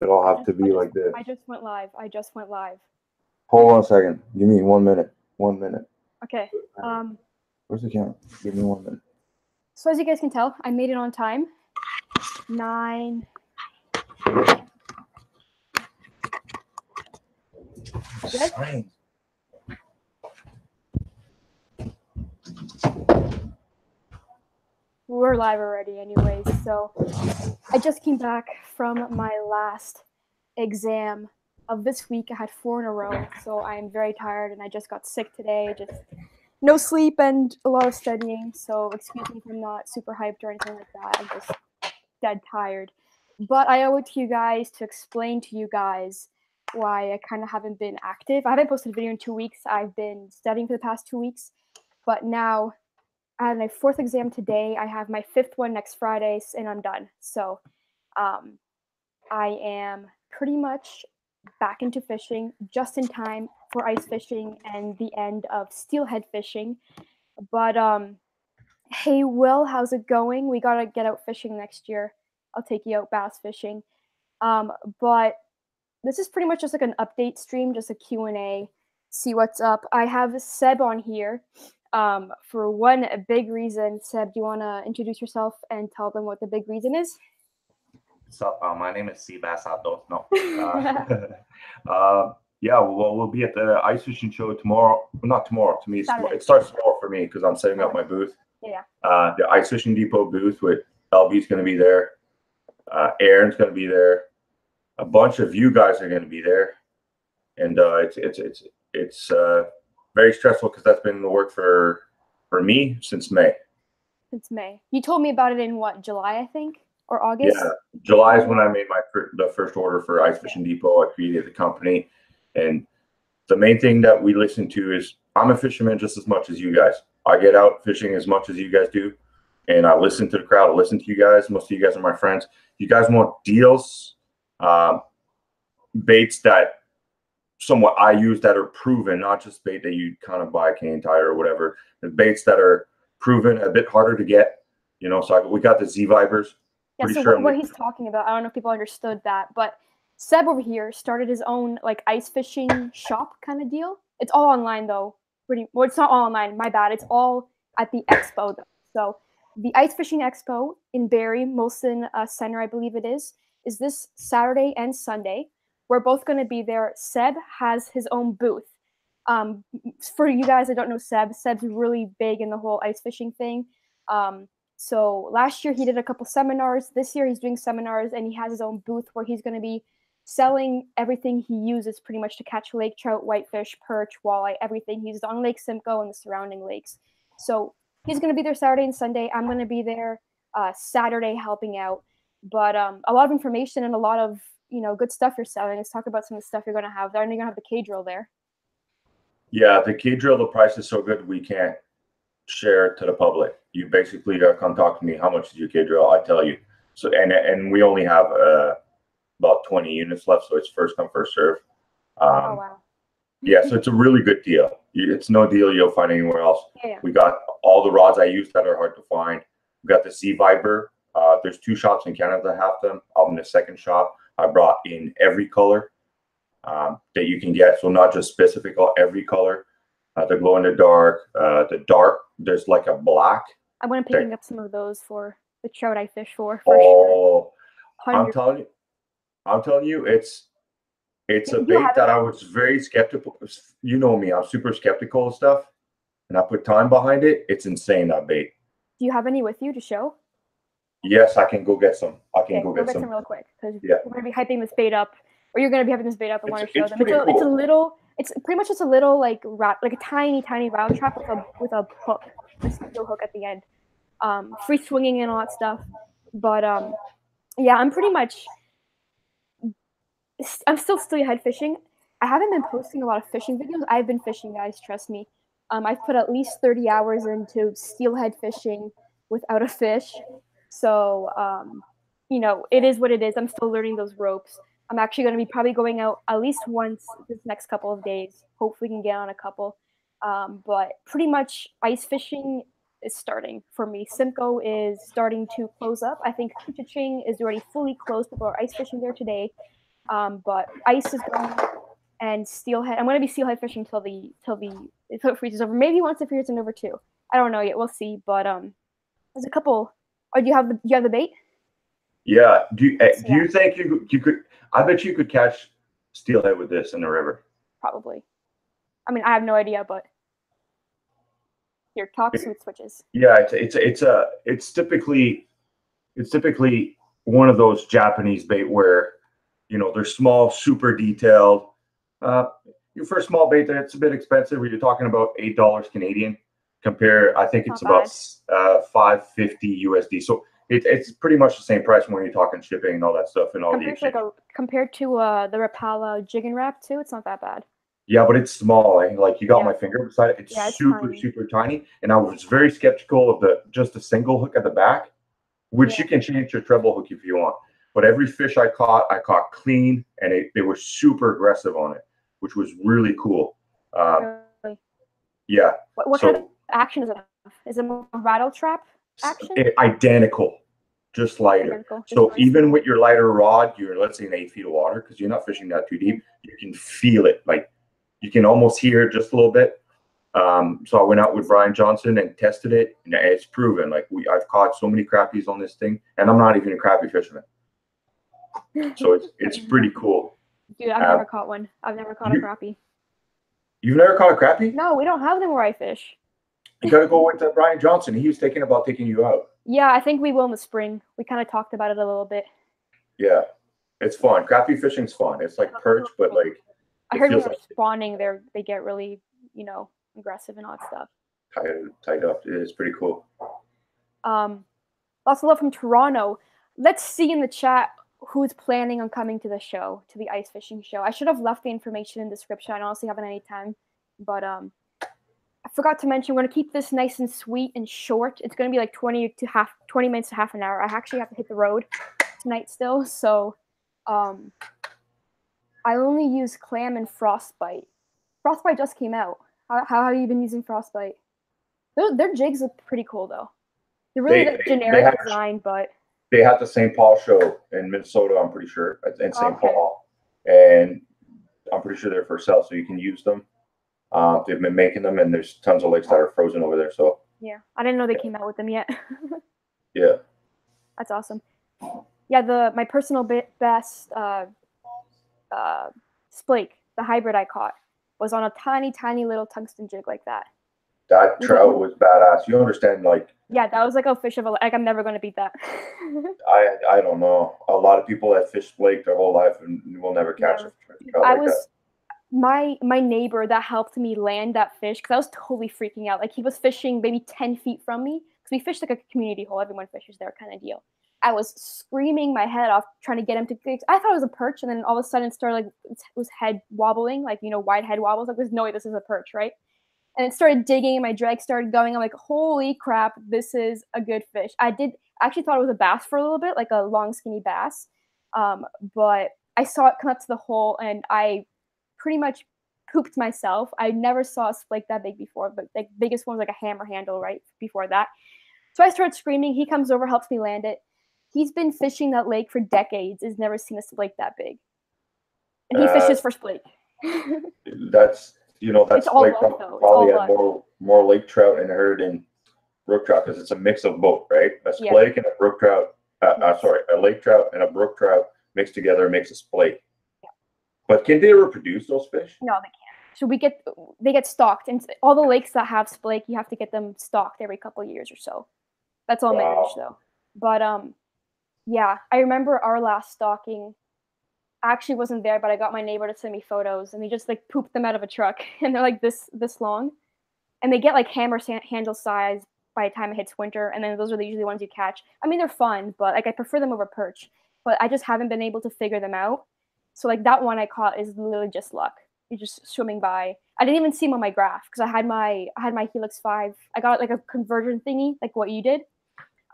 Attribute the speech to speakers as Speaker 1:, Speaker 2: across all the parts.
Speaker 1: It'll have to be like this.
Speaker 2: I just went live. I just went live.
Speaker 1: Hold on a second. Give me 1 minute. 1 minute.
Speaker 2: Okay.
Speaker 1: Where's the camera? Give me 1 minute.
Speaker 2: So as you guys can tell, I made it on time. 9. Good? We're live already anyways. So I just came back from my last exam of this week. I had 4 in a row, so I'm very tired and I just got sick today. Just no sleep and a lot of studying, so excuse me if I'm not super hyped or anything like that. I'm just dead tired. But I owe it to you guys to explain to you guys why I kind of haven't been active. I haven't posted a video in 2 weeks. I've been studying for the past 2 weeks, but now I had my 4th exam today. I have my 5th one next Friday, and I'm done. So I am pretty much back into fishing just in time for ice fishing and the end of steelhead fishing. But hey, Will, how's it going? We gotta get out fishing next year. I'll take you out bass fishing. But this is pretty much just like an update stream, just a Q&A, see what's up. I have Seb on here. For one big reason. Seb, do you want to introduce yourself and tell them what the big reason is?
Speaker 3: What's up? My name is Seabass Outdoors. No. Yeah, well, we'll be at the ice fishing show tomorrow. Well, not tomorrow. To me, it starts tomorrow for me because I'm setting up my booth.
Speaker 2: Yeah.
Speaker 3: The Ice Fishing Depot booth with LB's going to be there. Aaron's going to be there. A bunch of you guys are going to be there, and it's very stressful because that's been the work for me since May.
Speaker 2: Since May. You told me about it in what, July, I think, or August?
Speaker 3: Yeah, July is when I made the first order for Ice Fishing Depot. I created the company, and the main thing that we listen to is I'm a fisherman just as much as you guys. I get out fishing as much as you guys do, and I listen to the crowd. I listen to you guys. Most of you guys are my friends. You guys want deals, baits that somewhat I use that are proven, not just bait that you kind of buy Canadian Tire or whatever. The baits that are proven, a bit harder to get, you know. So we got the Z Vibers.
Speaker 2: Yeah, so what he's talking about, I don't know if people understood that, but Seb over here started his own like ice fishing shop kind of deal. It's all online though. Well, it's not all online. My bad. It's all at the Expo though. So the Ice Fishing Expo in Barrie, Molson Center, I believe it is this Saturday and Sunday. We're both going to be there. Seb has his own booth. For you guys that don't know Seb, Seb's really big in the whole ice fishing thing. So last year he did a couple seminars. This year he's doing seminars, and he has his own booth where he's going to be selling everything he uses pretty much to catch lake trout, whitefish, perch, walleye, everything he uses on Lake Simcoe and the surrounding lakes. So he's going to be there Saturday and Sunday. I'm going to be there Saturday helping out. But a lot of information and a lot of good stuff you're selling. Let's talk about some of the stuff you're going to have there. And you're going to have the K-drill there.
Speaker 3: Yeah, the K-drill, the price is so good we can't share it to the public. You basically got to come talk to me. How much is your K-drill? I tell you. So and we only have about 20 units left, so it's first come, first serve.
Speaker 2: Oh, wow.
Speaker 3: Yeah, so it's a really good deal. It's no deal you'll find anywhere else.
Speaker 2: Yeah.
Speaker 3: We got all the rods I use that are hard to find. We got the Z Viber. There's 2 shops in Canada that have them. I'm in the second shop. I brought in every color that you can get. So not just specific, every color. The glow in the dark, the dark. There's like a black.
Speaker 2: I'm going to picking up some of those for the trout I fish for
Speaker 3: sure.
Speaker 2: 100.
Speaker 3: I'm telling you, it's a bait that I was very skeptical. You know me, I'm super skeptical of stuff, and I put time behind it. It's insane, that bait.
Speaker 2: Do you have any with you to show?
Speaker 3: Yes, I can go get some.
Speaker 2: Go get some real quick because we're going to be hyping this bait up, or you're going to be having this bait up and want to show them. It's a little. It's pretty much just a little like a tiny round trap with a hook, a steel hook at the end, free swinging and all that stuff. But yeah, I'm still steelhead fishing. I haven't been posting a lot of fishing videos. I've been fishing, guys. Trust me. I've put at least 30 hours into steelhead fishing without a fish. So it is what it is. I'm still learning those ropes. I'm actually going to be probably going out at least once this next couple of days. Hopefully we can get on a couple. But pretty much ice fishing is starting for me. Simcoe is starting to close up. I think Kuchaching is already fully closed. People are ice fishing there today. But ice is going, and steelhead. I'm gonna be steelhead fishing till it freezes over. Maybe once it freezes over too. I don't know yet. We'll see. But there's a couple. Or do you have the bait?
Speaker 3: Yeah. Do you think you could? I bet you could catch steelhead with this in the river.
Speaker 2: Probably. I mean, I have no idea, but here, talk sweet switches.
Speaker 3: Yeah, it's typically one of those Japanese bait where, they're small, super detailed. For a small bait, it's a bit expensive. You're talking about $8 Canadian. I think it's about $5.50 USD. So it's pretty much the same price when you're talking shipping and all that stuff and all the exchange.
Speaker 2: Compared to the Rapala jig and wrap too, it's not that bad.
Speaker 3: Yeah, but it's small. Like you got my finger beside it. It's super tiny. And I was very skeptical of just a single hook at the back, which you can change your treble hook if you want. But every fish I caught clean, and they were super aggressive on it, which was really cool.
Speaker 2: Really?
Speaker 3: Yeah.
Speaker 2: What kind of action does it have? Is it a rattle trap action?
Speaker 3: Identical, just lighter. So even with your lighter rod, let's say in 8 feet of water, because you're not fishing that too deep, you can feel it. Like you can almost hear it just a little bit. So I went out with Brian Johnson and tested it, and it's proven. Like I've caught so many crappies on this thing, and I'm not even a crappie fisherman. So it's pretty cool.
Speaker 2: Dude, I've never caught one. I've never caught a crappie.
Speaker 3: You've never caught a crappie?
Speaker 2: No, we don't have them where I fish.
Speaker 3: You got to go with Brian Johnson. He was thinking about taking you out.
Speaker 2: Yeah, I think we will in the spring. We kind of talked about it a little bit.
Speaker 3: Yeah, it's fun. Crappie fishing's fun. It's like perch, but like
Speaker 2: I heard when they're spawning, they get really, aggressive and all that stuff.
Speaker 3: Tied up. It is pretty cool.
Speaker 2: Lots of love from Toronto. Let's see in the chat who's planning on coming to the show, to the ice fishing show. I should have left the information in the description. I honestly haven't any time, but I forgot to mention we're gonna keep this nice and sweet and short. It's gonna be like 20 minutes to half an hour. I actually have to hit the road tonight still, so I only use clam and frostbite. Frostbite just came out. How have you been using frostbite? Their jigs look pretty cool though. They're really generic design, but
Speaker 3: they had the St. Paul show in Minnesota, I'm pretty sure, in St. Paul, and I'm pretty sure they're for sale, so you can use them. They've been making them, and there's tons of lakes that are frozen over there. So
Speaker 2: yeah, I didn't know they came out with them yet.
Speaker 3: Yeah,
Speaker 2: that's awesome. Yeah, my personal best splake, the hybrid I caught, was on a tiny little tungsten jig like that.
Speaker 3: That trout was badass. You understand, like.
Speaker 2: Yeah, that was like a fish of a like. I'm never going to beat that.
Speaker 3: I don't know. A lot of people that fish flake their whole life and will never catch a trout like that.
Speaker 2: My neighbor that helped me land that fish, because I was totally freaking out. Like he was fishing maybe 10 feet from me, because we fished like a community hole. Everyone fishes there kind of deal. I was screaming my head off trying to get him to. I thought it was a perch, and then all of a sudden it started like it was head wobbling, like wide head wobbles. Like there's no way this is a perch, right? And it started digging, and my drag started going. I'm like, holy crap, this is a good fish. I actually thought it was a bass for a little bit, like a long, skinny bass. But I saw it come up to the hole, and I pretty much pooped myself. I never saw a splake that big before, but the biggest one was like a hammer handle right before that. So I started screaming. He comes over, helps me land it. He's been fishing that lake for decades. Has never seen a splake that big. And he fishes for splake.
Speaker 3: That's like probably had more lake trout and herd in brook trout, because it's a mix of both, right? A splake and a brook trout. A lake trout and a brook trout mixed together makes a splake. Yeah. But can they reproduce those fish?
Speaker 2: No, they can't. So they get stocked, and all the lakes that have splake, you have to get them stocked every couple of years or so. That's all managed though. But yeah, I remember our last stocking. I actually wasn't there, but I got my neighbor to send me photos, and he just like pooped them out of a truck, and they're like this long, and they get like hammer handle size by the time it hits winter, and then those are usually the ones you catch. I mean, they're fun, but like I prefer them over perch, but I just haven't been able to figure them out. So like that one I caught is literally just luck. You're just swimming by. I didn't even see him on my graph because I had my Helix 5. I got like a conversion thingy, like what you did.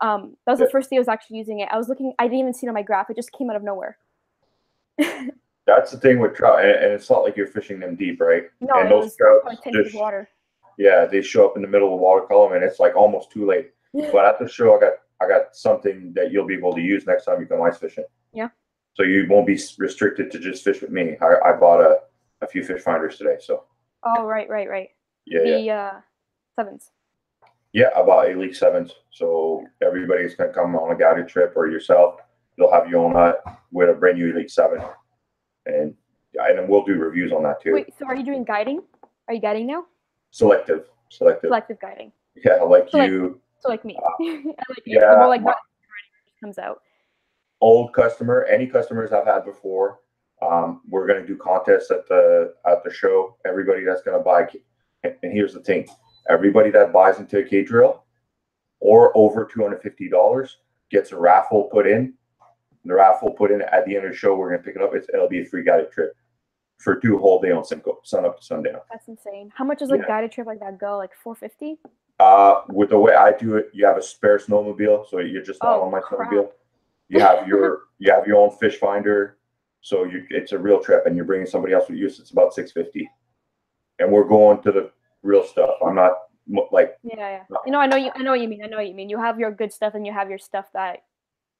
Speaker 2: That was the first day I was actually using it. I was looking. I didn't even see it on my graph. It just came out of nowhere.
Speaker 3: That's the thing with trout, and it's not like you're fishing them deep, right?
Speaker 2: No,
Speaker 3: and those trouts
Speaker 2: just water.
Speaker 3: Yeah, they show up in the middle of the water column, and it's like almost too late. But at the show, I got something that you'll be able to use next time you come ice fishing.
Speaker 2: Yeah.
Speaker 3: So you won't be restricted to just fish with me. I bought a few fish finders today. So.
Speaker 2: Oh, right.
Speaker 3: Yeah.
Speaker 2: The sevens.
Speaker 3: Yeah, I bought Elite 7s. So everybody's going to come on a guided trip or yourself. You'll have your own hut with a brand new Elite 7. And then we'll do reviews on that too.
Speaker 2: Wait, so are you doing guiding? Are you guiding now?
Speaker 3: Selective
Speaker 2: guiding.
Speaker 3: Yeah, like
Speaker 2: so
Speaker 3: you.
Speaker 2: Like me.
Speaker 3: Yeah.
Speaker 2: Well, like that comes out.
Speaker 3: Old customer, any customers I've had before. We're going to do contests at the show. Everybody that's going to buy, and here's the thing: everybody that buys into a K drill or over $250 gets a raffle put in. The raffle put in at the end of the show. We're going to pick it up. It'll be a free guided trip for 2 whole day on Simcoe, sun up to sundown.
Speaker 2: That's insane. How much does a guided trip like that go? Like $450?
Speaker 3: With the way I do it, you have a spare snowmobile, so you're just not on my snowmobile. You have your own fish finder, so it's a real trip, and you're bringing somebody else with you. So it's about $650, and we're going to the real stuff. I'm not like
Speaker 2: I know what you mean. You have your good stuff, and you have your stuff that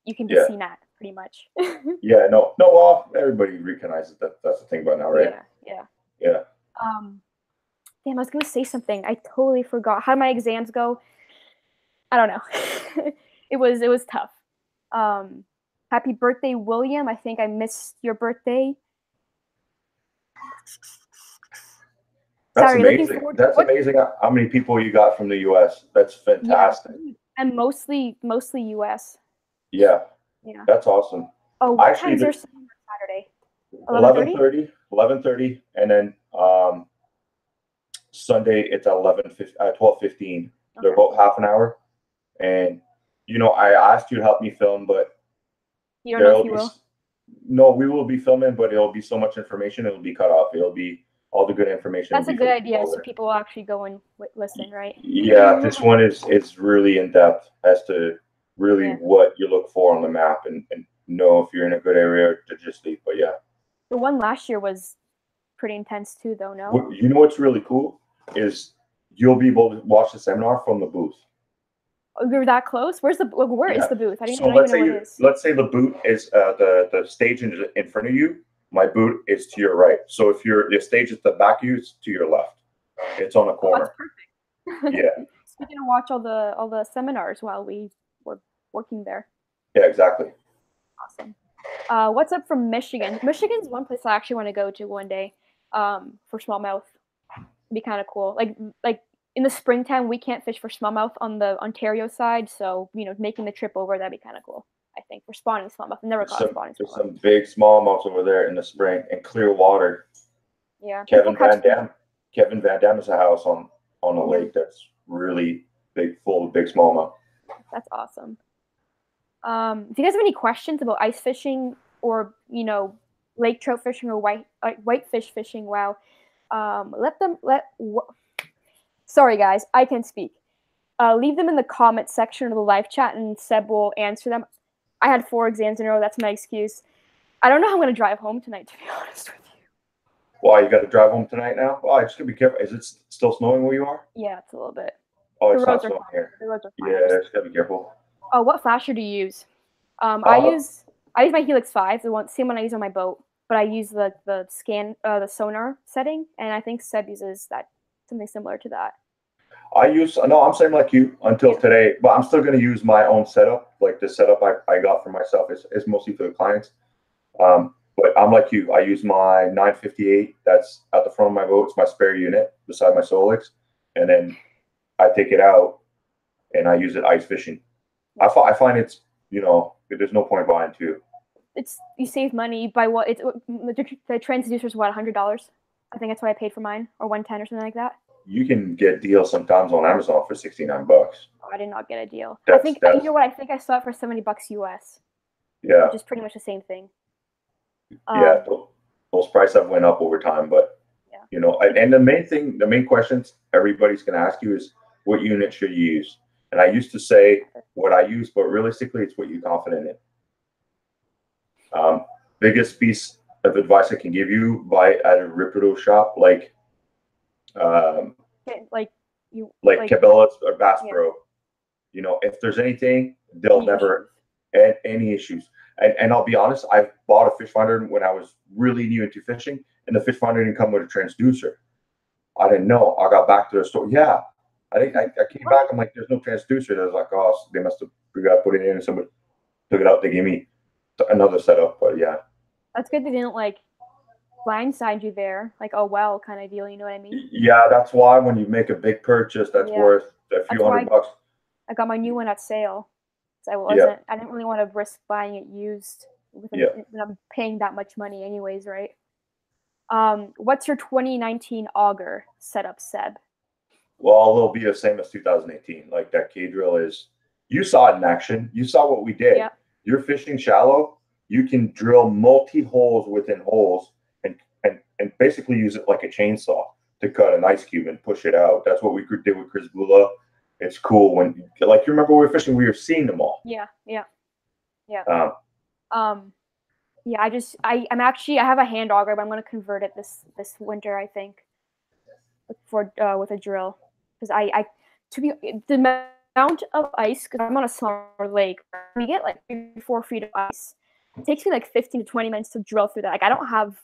Speaker 2: you can be seen at, pretty much.
Speaker 3: No. Well, everybody recognizes that's the thing by now, right?
Speaker 2: Yeah. Damn, I was gonna say something. I totally forgot. How did my exams go? I don't know. It was tough. Happy birthday, William. I think I missed your birthday.
Speaker 3: That's amazing. That's amazing how many people you got from the US. That's fantastic.
Speaker 2: Yeah, and mostly US.
Speaker 3: Yeah. That's awesome.
Speaker 2: Oh, what time is your Saturday?
Speaker 3: 11:30, and then Sunday it's at 12:15. They're about half an hour. And I asked you to help me film, but
Speaker 2: you don't know if you will?
Speaker 3: No, we will be filming, but it'll be so much information, it'll be cut off. It'll be all the good information.
Speaker 2: That's a good idea, so people will actually go and listen, right?
Speaker 3: Yeah, this one is really in depth as to really what you look for on the map and know if you're in a good area to just leave. But
Speaker 2: the one last year was pretty intense too, though. No,
Speaker 3: you know what's really cool is you'll be able to watch the seminar from the booth.
Speaker 2: Oh, you're that close? Where is the booth? I didn't even know what it is.
Speaker 3: Let's say the booth is the stage in front of you. My booth is to your right. So if the stage at the back of you, it's to your left. It's on the corner.
Speaker 2: Oh, that's perfect.
Speaker 3: Yeah.
Speaker 2: So we can watch all the seminars while we were working there.
Speaker 3: Yeah, exactly.
Speaker 2: Awesome. What's up from Michigan? Michigan's one place I actually want to go to one day. For smallmouth, it'd be kind of cool. Like in the springtime, we can't fish for smallmouth on the Ontario side, so making the trip over, that'd be kind of cool. I think for spawning smallmouth. I've never caught spawning smallmouth.
Speaker 3: There's some big smallmouths over there in the spring and clear water.
Speaker 2: Yeah.
Speaker 3: Kevin Van Dam has a house on a lake that's really big, full of big smallmouth. That's
Speaker 2: awesome. Do you guys have any questions about ice fishing or lake trout fishing or whitefish fishing? Wow. Sorry guys, I can speak. Leave them in the comment section of the live chat and Seb will answer them. I had 4 exams in a row. That's my excuse. I don't know how I'm going to drive home tonight, to be honest with you.
Speaker 3: Well, you got to drive home tonight now? Well, I just got to be careful. Is it still snowing where you are?
Speaker 2: Yeah, it's a little bit.
Speaker 3: Oh, it's not snowing here.
Speaker 2: The roads are fine.
Speaker 3: Yeah, just got to be careful.
Speaker 2: Oh, what flasher do you use? I use my Helix 5, the same one I use on my boat, but I use the sonar setting, and I think Seb uses something similar to that.
Speaker 3: I'm same like you until today, but I'm still going to use my own setup. Like the setup I got for myself is mostly for the clients. But I'm like you. I use my 958 that's at the front of my boat. It's my spare unit beside my Solix. And then I take it out and I use it ice fishing. I find it's, there's no point buying 2.
Speaker 2: You save money. You buy the transducer is what, $100? I think that's what I paid for mine, or $110 or something like that.
Speaker 3: You can get deals sometimes on Amazon for $69.
Speaker 2: Oh, I did not get a deal. I think I saw it for $70 US.
Speaker 3: Yeah,
Speaker 2: which is pretty much the same thing.
Speaker 3: Yeah, those prices have went up over time, but and the main questions everybody's going to ask you is what unit should you use? And I used to say what I use, but realistically, it's what you're confident in. Biggest piece of advice I can give you: buy at a reputable shop like Cabela's or Bass Pro. If there's anything, they'll never any issues. And I'll be honest, I bought a fish finder when I was really new into fishing, and the fish finder didn't come with a transducer. I didn't know. I got back to the store. Yeah, I think I came back. I'm like, there's no transducer. I was like, oh, they must have forgot to put it in, and somebody took it out. They gave me another setup, but yeah.
Speaker 2: That's good they didn't like blindside you there, like oh well kind of deal. You know what I mean?
Speaker 3: Yeah, that's why when you make a big purchase, that's
Speaker 2: Yeah.
Speaker 3: worth a few $100.
Speaker 2: I got my new one at sale. So I didn't really want to risk buying it used when I'm paying that much money anyways, right? What's your 2019 auger setup, Seb?
Speaker 3: Well, it'll be the same as 2018. Like that K drill is, you saw it in action. You saw what we did.
Speaker 2: Yeah.
Speaker 3: You're fishing shallow. You can drill multi holes within holes and basically use it like a chainsaw to cut an ice cube and push it out. That's what we did with Chris Bula. It's cool when, like, you remember we were fishing, we were seeing them all.
Speaker 2: Yeah. Yeah, I have a hand auger, but I'm gonna convert it this winter, I think, for with a drill, because the amount of ice, because I'm on a smaller lake, when you get like 3-4 feet of ice, it takes me like 15 to 20 minutes to drill through that. Like I don't have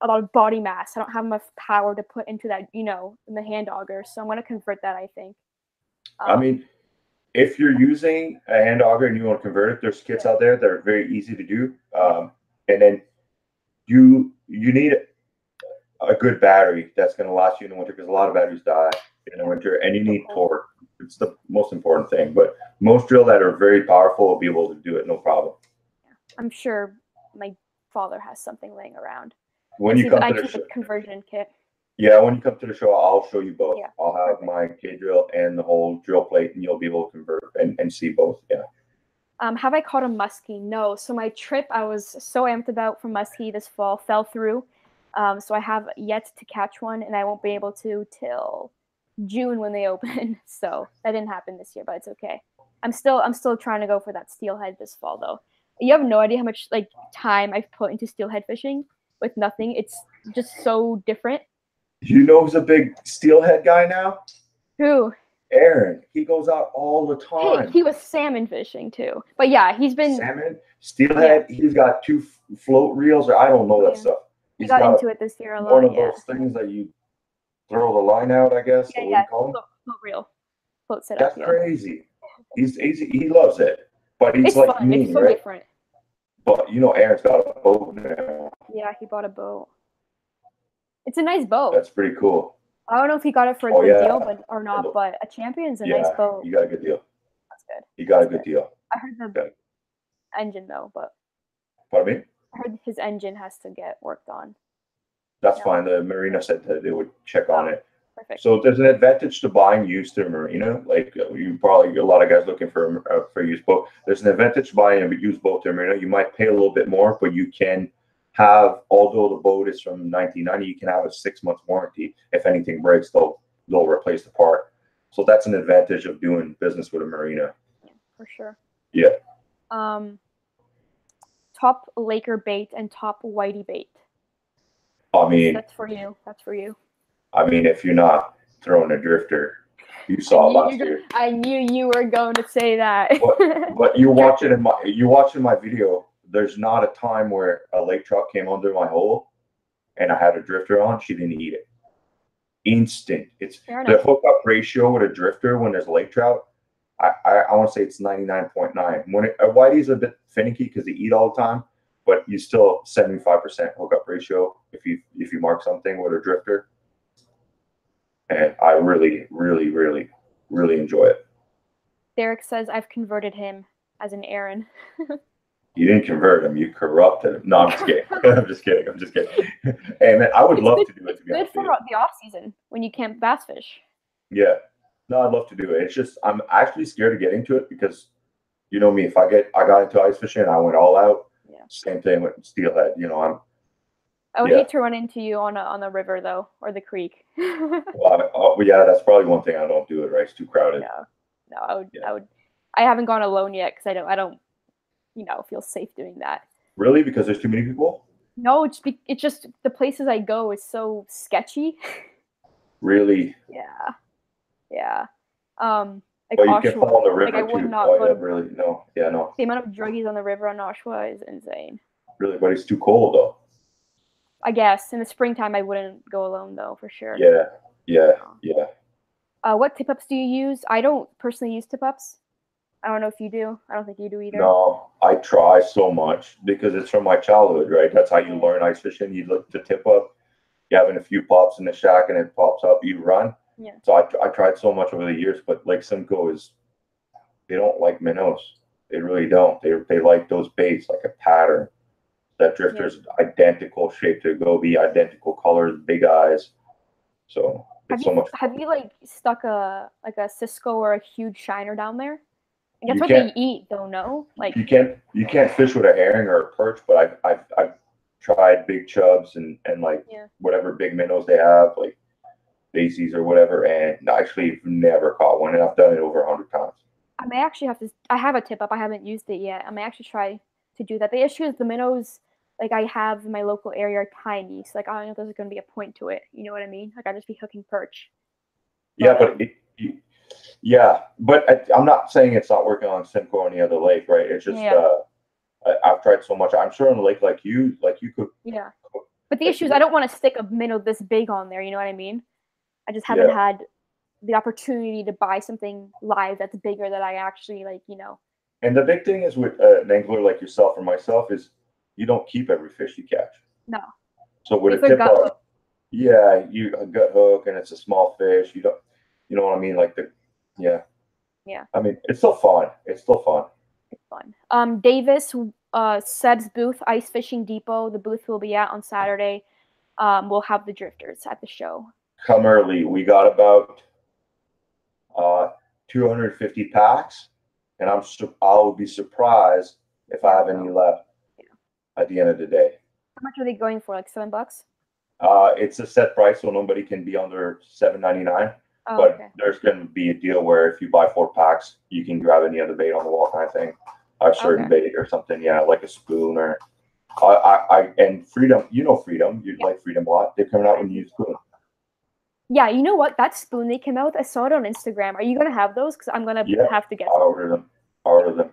Speaker 2: a lot of body mass. I don't have enough power to put into that, in the hand auger. So I'm gonna convert that, I think.
Speaker 3: I mean, if you're using a hand auger and you want to convert it, there's kits out there that are very easy to do. And then you need a good battery that's going to last you in the winter, because a lot of batteries die in the winter, and you need torque. It's the most important thing. But most drill that are very powerful will be able to do it, no problem.
Speaker 2: I'm sure my father has something laying around.
Speaker 3: When you come to the show,
Speaker 2: conversion kit.
Speaker 3: Yeah, when you come to the show, I'll show you both.
Speaker 2: Yeah.
Speaker 3: I'll have my K drill and the whole drill plate, and you'll be able to convert and see both. Yeah.
Speaker 2: Have I caught a muskie? No. So my trip I was so amped about for muskie this fall fell through. So I have yet to catch one, and I won't be able to till June when they open. So that didn't happen this year, but it's okay. I'm still trying to go for that steelhead this fall though. You have no idea how much like time I've put into steelhead fishing with nothing. It's just so different.
Speaker 3: You know who's a big steelhead guy now?
Speaker 2: Who?
Speaker 3: Aaron. He goes out all the time.
Speaker 2: Hey, he was salmon fishing too. But yeah, he's been
Speaker 3: salmon, steelhead. Yeah. He's got 2 float reels, or I don't know that stuff.
Speaker 2: He got into it this year a lot.
Speaker 3: One of those things that you throw the line out, I guess.
Speaker 2: Yeah, float reel, float setup.
Speaker 3: That's crazy. He loves it, but he's like
Speaker 2: fun.
Speaker 3: me,
Speaker 2: it's so
Speaker 3: right?
Speaker 2: different.
Speaker 3: But Aaron's got a boat now.
Speaker 2: Yeah, he bought a boat. It's a nice boat.
Speaker 3: That's pretty cool.
Speaker 2: I don't know if he got it for a good deal, or not. But a Champion's a nice boat.
Speaker 3: You got a good deal.
Speaker 2: That's good.
Speaker 3: You got a good deal.
Speaker 2: I heard the engine though, but.
Speaker 3: Pardon me?
Speaker 2: I heard his engine has to get worked on.
Speaker 3: That's fine. The marina said that they would check on it.
Speaker 2: Perfect.
Speaker 3: So there's an advantage to buying used to a marina. Like you probably get a lot of guys looking for a used boat. There's an advantage to buying a used boat to a marina. You might pay a little bit more, but you can have, although the boat is from 1990, you can have a 6-month warranty. If anything breaks, they'll replace the part. So that's an advantage of doing business with a marina.
Speaker 2: Yeah, for sure.
Speaker 3: Yeah.
Speaker 2: Top Laker bait and top whitey bait.
Speaker 3: I mean,
Speaker 2: that's for you. That's for you.
Speaker 3: I mean, if you're not throwing a drifter, you saw last year.
Speaker 2: I knew you were going to say that.
Speaker 3: But you watching my video. There's not a time where a lake trout came under my hole, and I had a drifter on. She didn't eat it. Instant. It's the hookup ratio with a drifter when there's lake trout. I want to say it's 99.9. When a whitey's a bit finicky because they eat all the time, but you still 75% hookup ratio if you mark something with a drifter. And I really, really, really, really enjoy it. Derek
Speaker 2: says I've converted him as an Aaron.
Speaker 3: You didn't convert him, you corrupted him. No, I'm just kidding. I'm just kidding. Hey man, I would love to do it. To be honest with you.
Speaker 2: Good for the off season when you can't bass fish.
Speaker 3: Yeah. No, I'd love to do it. It's just I'm actually scared to get into it because you know me, if I got into ice fishing and I went all out. Yeah. Same thing with steelhead.
Speaker 2: I would hate to run into you on the river though, or the creek.
Speaker 3: Well, yeah, that's probably one thing I don't do it. Right, it's too crowded.
Speaker 2: No, I would. Yeah. I haven't gone alone yet because I don't feel safe doing that.
Speaker 3: Really, because there's too many people?
Speaker 2: No, it's just the places I go is so sketchy.
Speaker 3: Really?
Speaker 2: Yeah. Like
Speaker 3: But you can
Speaker 2: Oshawa.
Speaker 3: fall on the
Speaker 2: Like, I
Speaker 3: river
Speaker 2: would
Speaker 3: too.
Speaker 2: not
Speaker 3: Oh
Speaker 2: go
Speaker 3: yeah,
Speaker 2: to.
Speaker 3: really? No, yeah, no,
Speaker 2: The amount of druggies on the river on Oshawa is insane.
Speaker 3: really. But it's too cold though.
Speaker 2: I guess in the springtime I wouldn't go alone though, for sure.
Speaker 3: Yeah.
Speaker 2: What tip ups do you use? I don't personally use tip ups. I don't know if you do. I don't think you do either.
Speaker 3: No, I try so much because it's from my childhood, right? That's how you learn ice fishing. You look to tip up. You having a few pops in the shack and it pops up. You run.
Speaker 2: Yeah.
Speaker 3: So I tried so much over the years, but like Simcoe they don't like minnows. They really don't. They like those baits, like a pattern. That drifter's identical shape to goby, identical colors, big eyes. So it's so much fun.
Speaker 2: Have you like stuck a Cisco or a huge shiner down there? That's
Speaker 3: You
Speaker 2: what
Speaker 3: can't-
Speaker 2: they eat, though. No, like
Speaker 3: you can't fish with a herring or a perch, but I've tried big chubs and like whatever big minnows they have, like Macy's or whatever, and actually never caught one, and I've done it over 100 times.
Speaker 2: I may actually have to. I have a tip up. I haven't used it yet. I may actually try to do that. The issue is the minnows like I have in my local area are tiny, so like I don't know if there's going to be a point to it. You know what I mean? Like I'd just be hooking perch.
Speaker 3: Yeah, but I'm not saying it's not working on Simcoe or any other lake, right? It's just I've tried so much. I'm sure on a lake like you could.
Speaker 2: Yeah, but the issue is I don't want to stick a minnow this big on there. You know what I mean? I just haven't had the opportunity to buy something live that's bigger that I actually like. You know.
Speaker 3: And the big thing is with an angler like yourself or myself is you don't keep every fish you catch.
Speaker 2: No.
Speaker 3: So with a tip up, you a gut hook and it's a small fish. You know what I mean? Like yeah. I mean, it's still fun. It's fun.
Speaker 2: Davis, Seb's booth, Ice Fishing Depot. The booth will be at on Saturday. We'll have the drifters at the show.
Speaker 3: Come early. We got about 250 packs, and I would be surprised if I have any left at the end of the day.
Speaker 2: How much are they going for? Like $7?
Speaker 3: It's a set price, so nobody can be under $7.99.
Speaker 2: Oh,
Speaker 3: but there's going to be a deal where if you buy 4 packs, you can grab any other bait on the wall kind of thing, a certain bait or something. Yeah, like a spoon or and Freedom. You know Freedom. You'd like Freedom a lot. They're coming out when you use spoon.
Speaker 2: Yeah, you know what? That spoon they came out with, I saw it on Instagram. Are you gonna have those? Because I'm gonna have to get some.
Speaker 3: I'll order them.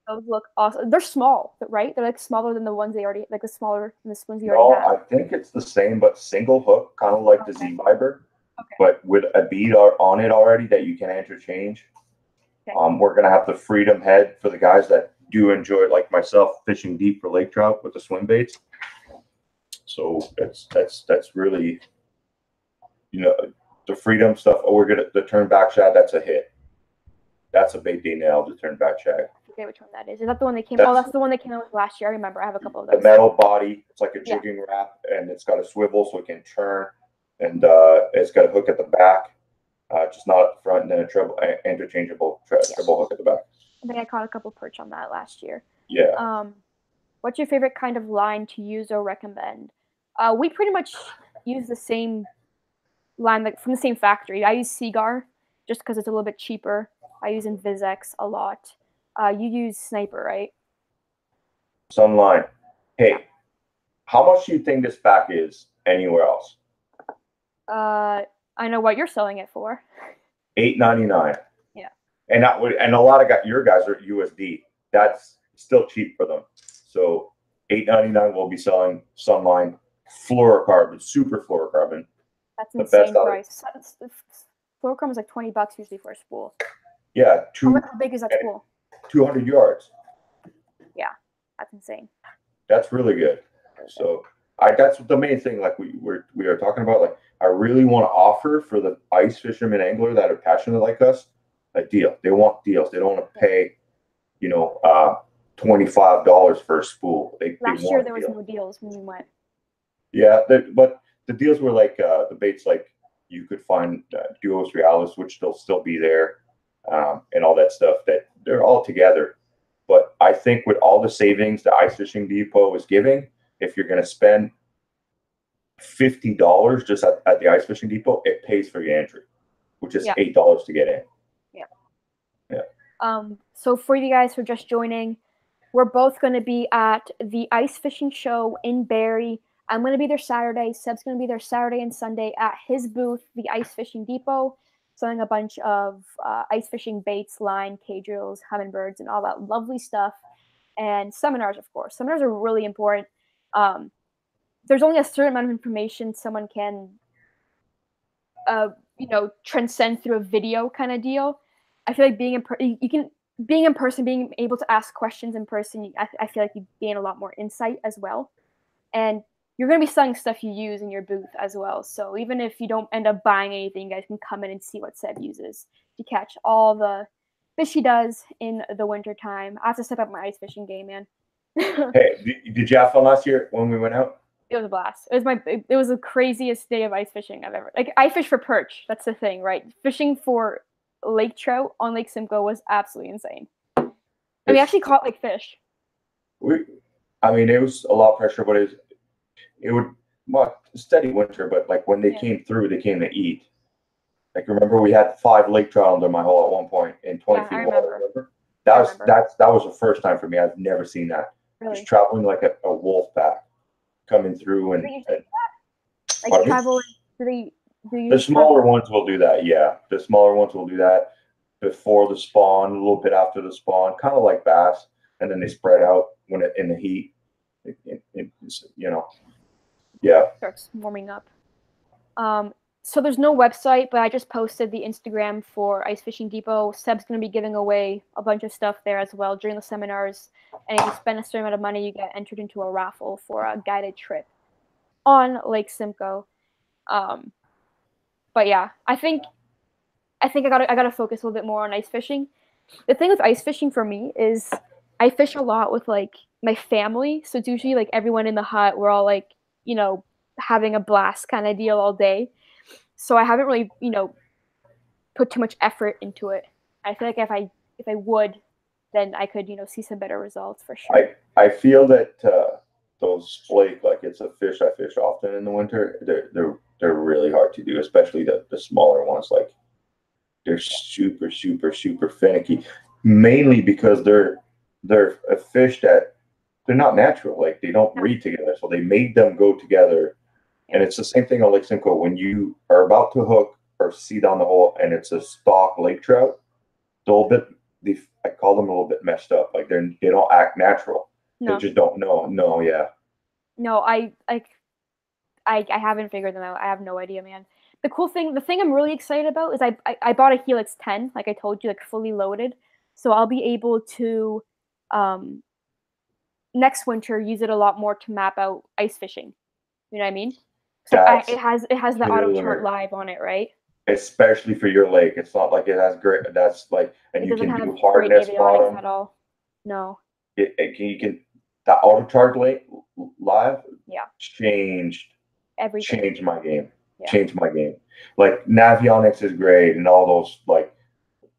Speaker 2: Those look awesome. They're small, right? They're like smaller than the ones they already like the smaller than the spoons you already have.
Speaker 3: I think it's the same, but single hook, kind of like the Z Viber. But with a bead on it already that you can interchange. We're gonna have the Freedom head for the guys that do enjoy, like myself, fishing deep for lake trout with the swim baits. So that's really, the Freedom stuff. Oh, we're gonna the turn back shad. That's a hit. That's a bait they nailed. The turn back shad.
Speaker 2: I forget which one that is. Is that the one they came? That's the one they came out with last year. I remember. I have a couple of those.
Speaker 3: The metal body. It's like a jigging wrap, and it's got a swivel so it can turn. And it's got a hook at the back, just not at the front, and then a interchangeable treble hook at the back.
Speaker 2: I think I caught a couple perch on that last year.
Speaker 3: Yeah.
Speaker 2: What's your favorite kind of line to use or recommend? We pretty much use the same line from the same factory. I use Seagar just because it's a little bit cheaper. I use Invisex a lot. You use Sniper, right?
Speaker 3: Sunline. Hey, how much do you think this back is anywhere else?
Speaker 2: I know what you're selling it for.
Speaker 3: $8.99.
Speaker 2: Yeah.
Speaker 3: And a lot of your guys are USD. That's still cheap for them. So $8.99 we'll be selling Sunline fluorocarbon, super fluorocarbon.
Speaker 2: That's insane price. Fluorocarbon is like $20 usually for a spool.
Speaker 3: Yeah.
Speaker 2: How big is that spool?
Speaker 3: 200 yards.
Speaker 2: Yeah, that's insane.
Speaker 3: That's really good. So that's the main thing. Like we are talking about. Like I really want to offer for the ice fishermen angler that are passionate like us a deal. They want deals. They don't want to pay, $25 for a spool.
Speaker 2: Last year there was no deals when you went.
Speaker 3: Yeah, but the deals were like the baits like you could find Duos Realis, which they'll still be there, and all that stuff. That they're all together. But I think with all the savings the Ice Fishing Depot is giving, if you're going to spend $50 just at the Ice Fishing Depot, it pays for your entry, which is $8 to get in.
Speaker 2: Yeah. So for you guys who are just joining, we're both going to be at the Ice Fishing Show in Barrie. I'm going to be there Saturday. Seb's going to be there Saturday and Sunday at his booth, the Ice Fishing Depot. selling a bunch of ice fishing baits, line, cage reels, hummingbirds, and all that lovely stuff. And seminars, of course. Seminars are really important. There's only a certain amount of information someone can, transcend through a video kind of deal. I feel like being in person, being able to ask questions in person, I feel like you gain a lot more insight as well. And you're going to be selling stuff you use in your booth as well. So even if you don't end up buying anything, you guys can come in and see what Seb uses to catch all the fish he does in the winter time. I have to step up my ice fishing game, man.
Speaker 3: Hey, did you have fun last year when we went out?
Speaker 2: It was a blast. It was the craziest day of ice fishing I've ever. Like, I fish for perch. That's the thing, right? Fishing for lake trout on Lake Simcoe was absolutely insane. And we actually caught like fish.
Speaker 3: It was a lot of pressure, but it would steady winter. But like when they came through, they came to eat. Like, remember we had 5 lake trout under my hole at one point in 20 feet water. Remember? That was the first time for me. I've never seen that.
Speaker 2: Really?
Speaker 3: Just traveling like a wolf pack coming through and
Speaker 2: like travel.
Speaker 3: The smaller ones will do that. Yeah, the smaller ones will do that before the spawn, a little bit after the spawn, kind of like bass, and then they spread out when in the heat.
Speaker 2: Starts warming up. So there's no website, but I just posted the Instagram for Ice Fishing Depot. Seb's going to be giving away a bunch of stuff there as well during the seminars. And if you spend a certain amount of money, you get entered into a raffle for a guided trip on Lake Simcoe. But yeah, I think I gotta focus a little bit more on ice fishing. The thing with ice fishing for me is I fish a lot with like my family, so it's usually like everyone in the hut. We're all like, having a blast kind of deal all day. So I haven't really, put too much effort into it. I feel like if I would, then I could, see some better results for sure.
Speaker 3: I feel that those flake, like it's a fish I fish often in the winter. They're really hard to do, especially the smaller ones. Like, they're super, super, super finicky, mainly because they're a fish that they're not natural. Like, they don't breed together, so they made them go together. And it's the same thing on Lake Simcoe. When you are about to hook or see down the hole and it's a stock lake trout, I call them a little bit messed up. Like, they don't act natural. No. They just don't know. No, yeah.
Speaker 2: No, I haven't figured them out. I have no idea, man. The thing I'm really excited about is I bought a Helix 10, like I told you, like fully loaded. So I'll be able to next winter use it a lot more to map out ice fishing. You know what I mean? So it has the auto chart live on it, right?
Speaker 3: Especially for your lake, it's not like it has great. That's like, and you can do hardness bottom
Speaker 2: at all. No.
Speaker 3: You can the auto chart lake live.
Speaker 2: Yeah.
Speaker 3: Changed everything. Changed my game.
Speaker 2: Yeah.
Speaker 3: Changed my game. Like, Navionics is great, and all those like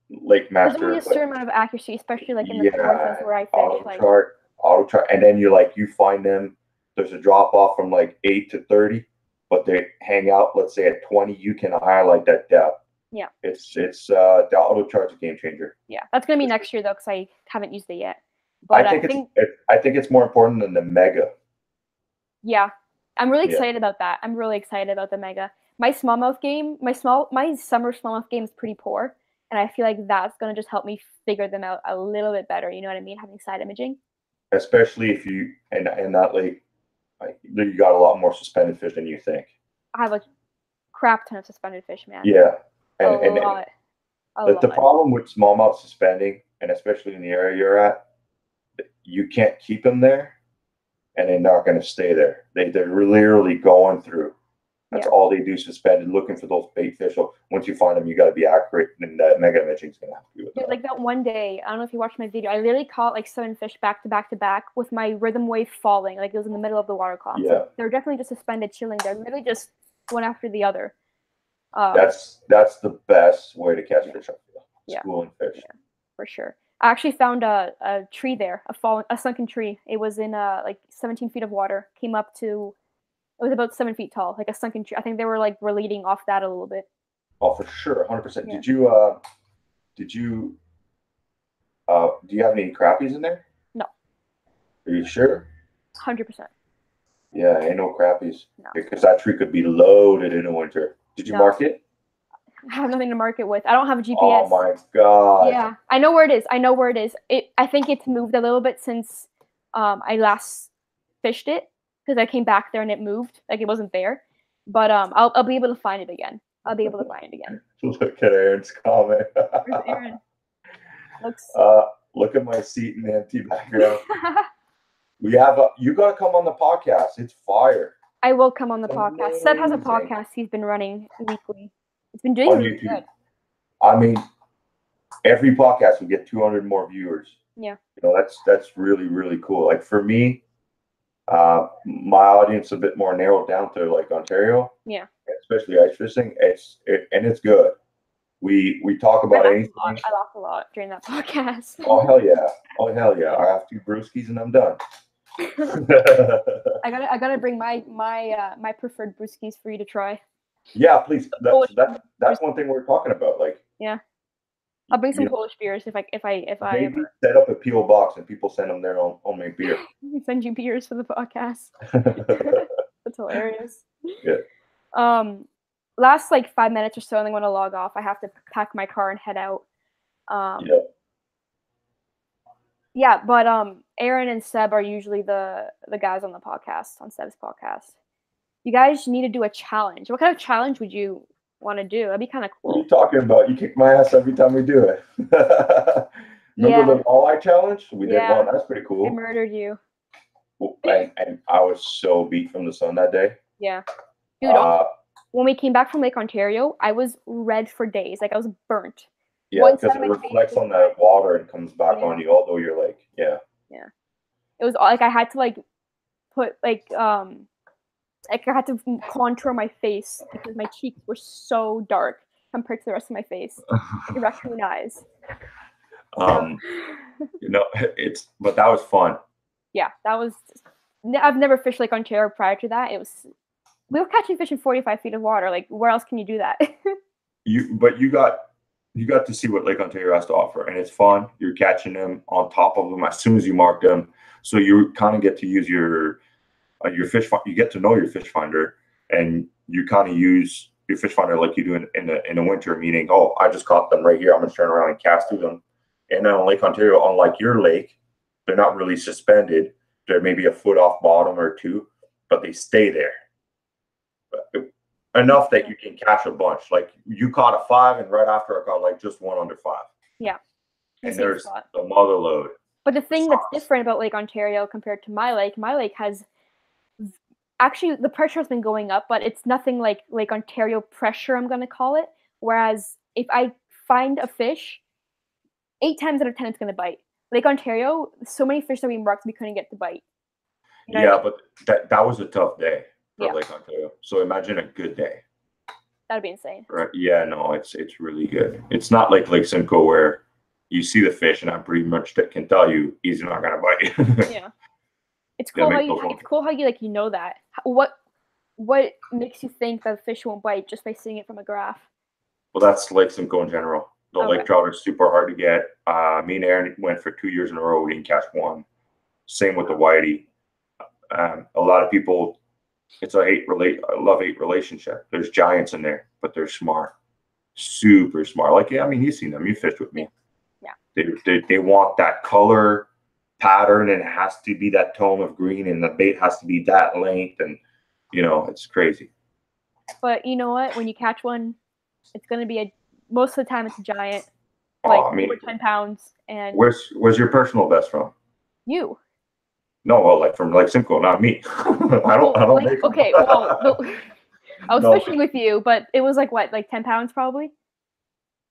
Speaker 3: Lake Master.
Speaker 2: There's only a certain amount of accuracy, especially like in the places where I fish.
Speaker 3: Auto chart, and then you find them. There's a drop off from like 8 to 30, but they hang out, let's say at 20. You can highlight that depth.
Speaker 2: Yeah.
Speaker 3: It's the auto chart's a game changer.
Speaker 2: Yeah, that's gonna be next year though, because I haven't used it yet. But
Speaker 3: I think it's more important than the Mega.
Speaker 2: Yeah, I'm really excited about that. I'm really excited about the Mega. My smallmouth game, my summer smallmouth game is pretty poor, and I feel like that's gonna just help me figure them out a little bit better. You know what I mean? Having side imaging. Especially
Speaker 3: if you in that lake, you got a lot more suspended fish than you think.
Speaker 2: I have a crap ton of suspended fish, man.
Speaker 3: Yeah,
Speaker 2: a lot.
Speaker 3: The problem with smallmouth suspending, and especially in the area you're at, you can't keep them there, and they're not going to stay there. They're literally going through. That's all they do, suspended, looking for those bait fish. So once you find them, you got to be accurate, and that Mega imaging is going to have to do with that.
Speaker 2: Like that one day, I don't know if you watched my video, I literally caught like 7 fish back to back to back with my rhythm wave falling. Like, it was in the middle of the water column.
Speaker 3: Yeah.
Speaker 2: So they're definitely just suspended, chilling. They're literally just one after the other.
Speaker 3: That's the best way to catch fish. Schooling fish.
Speaker 2: Yeah, for sure. I actually found a tree there, a sunken tree. It was in like 17 feet of water. Came up to, it was about 7 feet tall, like a sunken tree. I think they were like relating off that a little bit.
Speaker 3: Oh, for sure, 100%. Yeah. Do you have any crappies in there?
Speaker 2: No.
Speaker 3: Are you sure?
Speaker 2: 100%.
Speaker 3: Yeah, ain't no crappies. No. Because that tree could be loaded in the winter. Did you mark it?
Speaker 2: I have nothing to mark it with. I don't have a GPS.
Speaker 3: Oh my god.
Speaker 2: Yeah, I know where it is. I know where it is. I think it's moved a little bit since I last fished it because I came back there and it moved. Like it wasn't there. But I'll be able to find it again. I'll be able to find it again.
Speaker 3: Look at Aaron's comment.
Speaker 2: Where's Aaron?
Speaker 3: Look at my seat in the empty background. You gotta come on the podcast. It's fire.
Speaker 2: I will come on the podcast.
Speaker 3: Amazing.
Speaker 2: Seb has a podcast he's been running weekly. It's been doing
Speaker 3: On
Speaker 2: really
Speaker 3: YouTube.
Speaker 2: good.
Speaker 3: I mean, every podcast we get 200 more viewers.
Speaker 2: Yeah.
Speaker 3: You know, that's really, really cool. Like for me, my audience is a bit more narrowed down to like Ontario.
Speaker 2: Yeah.
Speaker 3: Especially ice fishing. It's good. We talk about anything.
Speaker 2: I laugh a lot during that podcast.
Speaker 3: Oh hell yeah! Oh hell yeah! I have 2 brewskis and I'm done.
Speaker 2: I gotta bring my preferred brewskis for you to try.
Speaker 3: Yeah, please. That's one thing we're talking about. Like,
Speaker 2: yeah, I'll bring some Polish beers if I
Speaker 3: maybe set up a PO box and people send them their own homemade beer.
Speaker 2: Send you beers for the podcast. That's hilarious.
Speaker 3: Yeah.
Speaker 2: Last like 5 minutes or so, and I'm gonna log off. I have to pack my car and head out. Yeah, but Aaron and Seb are usually the guys on the podcast, on Seb's podcast. You guys need to do a challenge. What kind of challenge would you want to do? That'd be kind of cool.
Speaker 3: What are you talking about? You kick my ass every time we do it. Remember the walleye challenge? We did one. That's pretty cool.
Speaker 2: I murdered you.
Speaker 3: And I was so beat from the sun that day.
Speaker 2: Yeah. Dude, when we came back from Lake Ontario, I was red for days. Like I was burnt.
Speaker 3: Yeah, because it reflects on the water and comes back on you, although you're like, yeah.
Speaker 2: It was like I had to like put like I had to contour my face because my cheeks were so dark compared to the rest of my face. You recognize.
Speaker 3: You know, but that was fun. Yeah,
Speaker 2: that was. I've never fished Lake Ontario prior to that. We were catching fish in 45 feet of water. Like, where else can you do that?
Speaker 3: You got to see what Lake Ontario has to offer, and it's fun. You're catching them on top of them as soon as you mark them, so you kind of get to use your fish. You get to know your fish finder, and you kind of use your fish finder like you do in the winter. Meaning, oh, I just caught them right here. I'm gonna turn around and cast through them. And then on Lake Ontario, unlike your lake, they're not really suspended. They're maybe a foot off bottom or 2, but they stay there. Enough that you can catch a bunch. Like you caught a 5, and right after I caught like just one under 5.
Speaker 2: Yeah.
Speaker 3: And there's the mother load.
Speaker 2: But the thing that's different about Lake Ontario compared to my lake has actually the pressure has been going up, but it's nothing like Lake Ontario pressure, I'm gonna call it. Whereas if I find a fish, 8 times out of 10 it's gonna bite. Lake Ontario, so many fish that we marked we couldn't get to bite. You know what I mean? But
Speaker 3: that was a tough day. Lake Ontario. So imagine a good day.
Speaker 2: That'd be insane.
Speaker 3: Right? Yeah, no, it's really good. It's not like Lake Simcoe where you see the fish and I pretty much can tell you he's not gonna bite.
Speaker 2: Yeah. It's cool how you like know that. What makes you think that a fish won't bite just by seeing it from a graph?
Speaker 3: Well, that's Lake Simcoe in general. The lake trout are super hard to get. Me and Aaron went for 2 years in a row. We didn't catch one. Same with the whitey. A lot of people. It's a love-hate relationship. There's giants in there, but they're smart, super smart. Like, I mean, you've seen them. You fished with me. Yeah. They want that color pattern, and it has to be that tone of green, and the bait has to be that length, and you know, it's crazy.
Speaker 2: But you know what? When you catch one, it's gonna be most of the time it's a giant, like over 10 pounds. And
Speaker 3: where's your personal best from?
Speaker 2: You.
Speaker 3: No, well, like from Lake Simcoe, not me. I don't make them.
Speaker 2: Okay, well, I was fishing with you, but it was like what, like 10 pounds probably?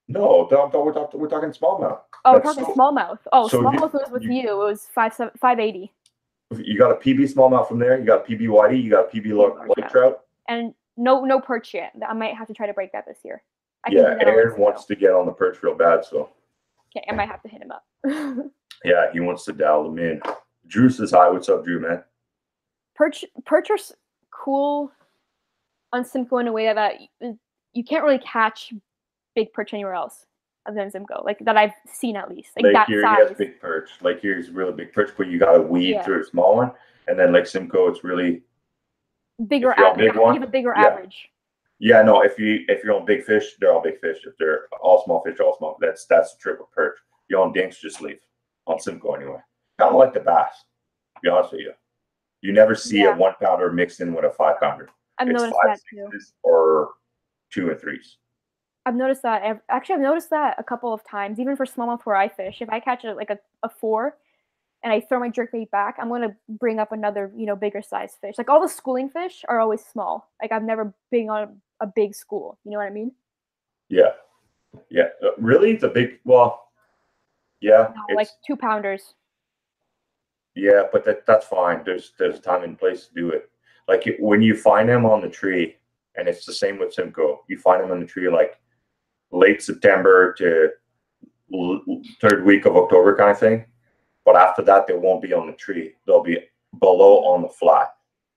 Speaker 3: No, we're talking smallmouth.
Speaker 2: Oh, we're talking smallmouth. Oh, so smallmouth was with you. It was 580.
Speaker 3: You got a PB smallmouth from there. You got a PB whitey. You got a PB lake trout.
Speaker 2: And no perch yet. I might have to try to break that this year.
Speaker 3: Aaron wants to get on the perch real bad, so.
Speaker 2: Okay, I might have to hit him up.
Speaker 3: Yeah, he wants to dial them in. Drew says hi. What's up, Drew, man?
Speaker 2: Perch are cool on Simcoe in a way that you can't really catch big perch anywhere else other than Simcoe, like that I've seen at least. Like that size. He has
Speaker 3: big perch. Like here's really big perch, but you got to weed through a small one. And then like Simcoe, it's really
Speaker 2: bigger average. You have a bigger average.
Speaker 3: Yeah, no. If you're on big fish, they're all big fish. If they're all small fish, they're all small. That's the trick with perch. You on dinks, just leave on Simcoe anyway. Kind of like the bass. To be honest with you, you never see a 1 pounder mixed in with a 5 pounder.
Speaker 2: I've
Speaker 3: It's
Speaker 2: noticed
Speaker 3: 5,
Speaker 2: that too.
Speaker 3: 6s or 2 and 3s.
Speaker 2: I've noticed that. Actually, I've noticed that a couple of times, even for smallmouth where I fish. If I catch a 4 and I throw my jerkbait back, I'm going to bring up another, bigger size fish. Like all the schooling fish are always small. Like I've never been on a big school. You know what I mean?
Speaker 3: Yeah. Yeah. Really? It's a big, well, yeah.
Speaker 2: No, like 2 pounders.
Speaker 3: Yeah, but that's fine. There's time and place to do it. Like when you find them on the tree, and it's the same with Simcoe, you find them on the tree like late September to third week of October kind of thing. But after that, they won't be on the tree. They'll be below on the flat.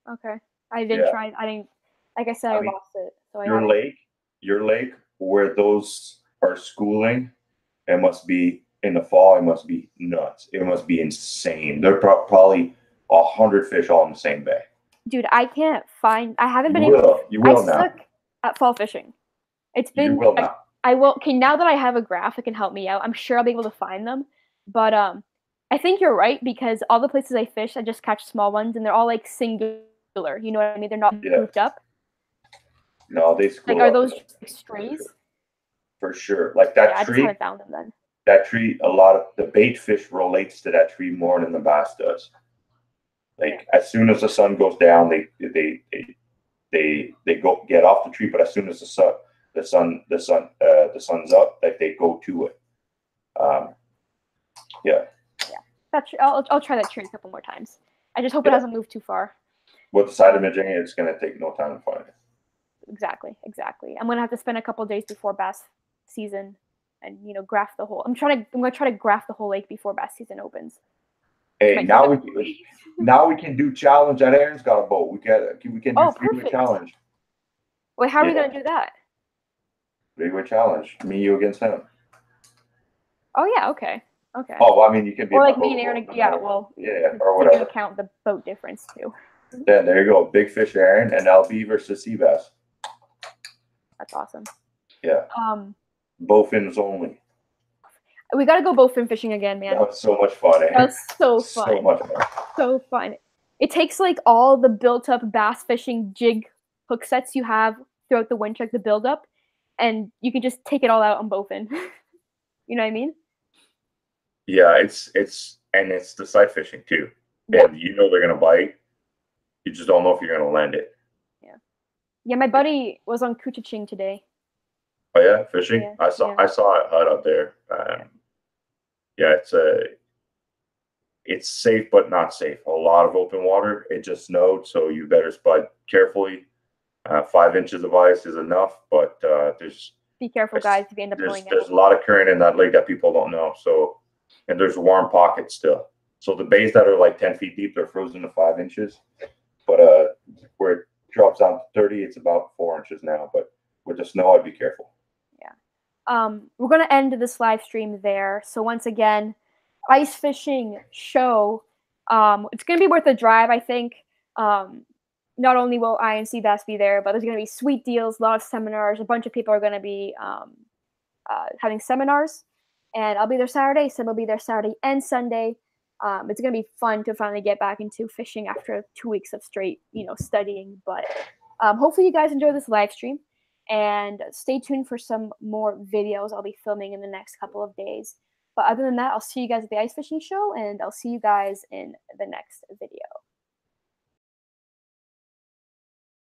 Speaker 2: Okay. I didn't try. I didn't. Like I said, I lost it. So
Speaker 3: your lake, where those are schooling, it must be in the fall. It must be nuts. It must be insane. They're probably 100 fish all in the same bay.
Speaker 2: Dude, I can't find. I haven't been
Speaker 3: able. You will
Speaker 2: I
Speaker 3: now.
Speaker 2: suck at fall fishing. It's been.
Speaker 3: You will now.
Speaker 2: I will. Okay, now that I have a graph that can help me out, I'm sure I'll be able to find them. But I think you're right because all the places I fish, I just catch small ones, and they're all like singular. You know what I mean? They're not grouped up.
Speaker 3: No, they school.
Speaker 2: Like, are those just strays?
Speaker 3: For sure. Like that tree.
Speaker 2: I just haven't found them then.
Speaker 3: That tree, a lot of the bait fish relates to that tree more than the bass does. Like as soon as the sun goes down, they go get off the tree, but as soon as the sun's up, like they go to it. Yeah.
Speaker 2: I'll try that tree a couple more times. I just hope it hasn't moved too far.
Speaker 3: With the side imaging, it's gonna take no time to find it.
Speaker 2: Exactly. I'm gonna have to spend a couple days before bass season, and graph the whole. I'm gonna try to graph the whole lake before bass season opens.
Speaker 3: Hey, now we can do challenge. That Aaron's got a boat. We can do three-way challenge.
Speaker 2: Wait, how are we gonna do that?
Speaker 3: Three-way challenge. Me, you against him.
Speaker 2: Oh yeah. Okay.
Speaker 3: Oh, well, I mean, you can be.
Speaker 2: Or like me and Aaron. Yeah. Well.
Speaker 3: Yeah, or whatever.
Speaker 2: Count the boat difference too.
Speaker 3: Yeah, there you go. Big fish Aaron and LB versus sea bass.
Speaker 2: That's awesome.
Speaker 3: Yeah. Bowfins only.
Speaker 2: We gotta go bowfin fishing again, man.
Speaker 3: That was so much fun.
Speaker 2: That's so fun.
Speaker 3: So much fun.
Speaker 2: So fun. It takes like all the built-up bass fishing jig hook sets you have throughout the winter, like the build-up, and you can just take it all out on bowfin. You know what I mean?
Speaker 3: Yeah, it's the sight fishing too, and they're gonna bite. You just don't know if you're gonna land it.
Speaker 2: Yeah, my buddy was on Kuchaching today.
Speaker 3: Oh yeah, fishing. Yeah, I saw a hut up there. It's safe but not safe. A lot of open water. It just snowed, so you better spud carefully. 5 inches of ice is enough, but
Speaker 2: be careful, guys, if you end up pulling out.
Speaker 3: There's a lot of current in that lake that people don't know. So, and there's warm pockets still. So the bays that are like 10 feet deep, they're frozen to 5 inches. But where it drops down to 30, it's about 4 inches now. But with the snow, I'd be careful.
Speaker 2: Yeah. We're gonna end this live stream there. So once again, ice fishing show. It's gonna be worth a drive, I think. Not only will I and Seabass be there, but there's going to be sweet deals, a lot of seminars. A bunch of people are going to be having seminars, and I'll be there Saturday. Sim will be there Saturday and Sunday. It's going to be fun to finally get back into fishing after 2 weeks of straight, studying. But hopefully you guys enjoy this live stream, and stay tuned for some more videos I'll be filming in the next couple of days. But other than that, I'll see you guys at the ice fishing show, and I'll see you guys in the next video.